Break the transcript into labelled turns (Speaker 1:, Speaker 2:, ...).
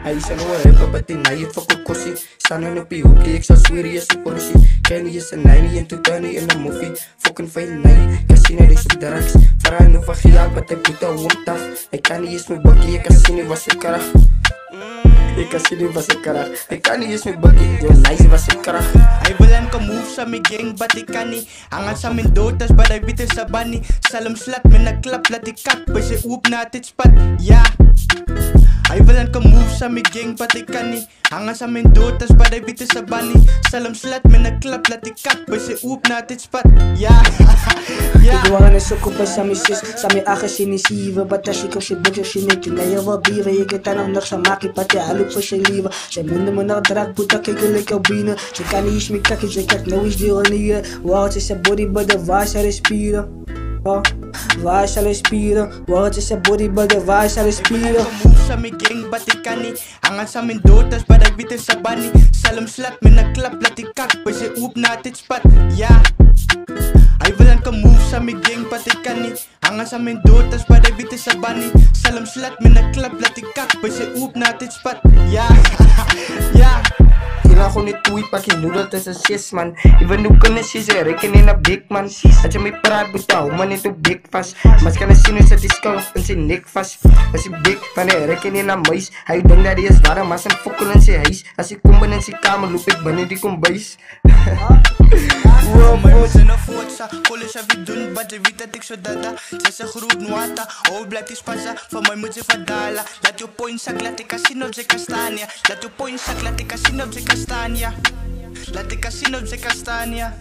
Speaker 1: Hij is een rapper, but die naai het fuck kossie. Staan op die hoekie, ik zal zweren je superossie. Kenny is een nine en toetani in een movie. Fucking fijn nine, casino die op drugs. Vraag nu van gejaal, but hij put a womp af. Hij kan niet eens met bakkie, ik casino was een kracht. Ik casino was een kracht. Hij kan niet eens met bakkie, yo nice was een kracht.
Speaker 2: Hij wil en kan move sa mijn gang, but ik kan niet. Hangen sa mijn dotas, but hij weet is sa bunny. Zal hem slat met een klap, laat ik kak, bij ze oep na dit spot, ja. Hij wil en kan move sa mijn gang, but ik kan niet. Hangen sa mijn dotas, but hij weet is sa bunny. Zal hem slat met een klap, laat ik kak, bij ze oep na dit spot, ja.
Speaker 3: Ik doe aan een sokopa sa mijn sis, sa mijn aga sinisiva. Batashi ko si bukyo siniki na yawa biva. Je get aan nog sa maki pati alup voor zijn lieve. Zij monden me nog draak, puta kijk lekker binnen. Ze kan niet eens meer kakken, ze kijkt nou eens deel in hier. Wow, het is een body, but de waar respieren. Waar zal respieren? Wow, het is een body, but de waar respieren.
Speaker 2: Move sa mijn gang, but ik kan niet. Hangen sa mijn dotas, but hij weet is sa bunny. Zal hem slat met een klap, laat ik kak, bij ze oep na dit spot, ja. Hij wil en kan move sa mijn gang, but ik kan niet. Hangen sa mijn dotas, but hij weet is sa bunny. Zal hem slat met een klap, laat ik kak, bij ze oep na dit spot, ja. Ja.
Speaker 1: Kila gewoon niet tweet, pak je noedel tussen sis man. Even nu kunnen ze ze rekenen op big man. Als je mee praat, betaal man niet op big vast. Maar kan zien hoe ze die skalf in zijn nek vast. Als je big van hij rekenen naar muis. Hij denkt dat hij is warm, maar zijn fokkel in zijn huis. Als ik kom in zijn kamer, loop ik binnen die kombuis.
Speaker 2: Wow, maar we zijn een voortsa. College heb ik doen, maar je weet dat ik zo dada. Ze is een groep nuata, oh blijft die spasa. Van mij moet je verdalen. Laat je point zak, laat ik casino op zijn kastania. Laat je point zak, laat ik casino op zijn kastania. Laat ik casino op zijn kastania.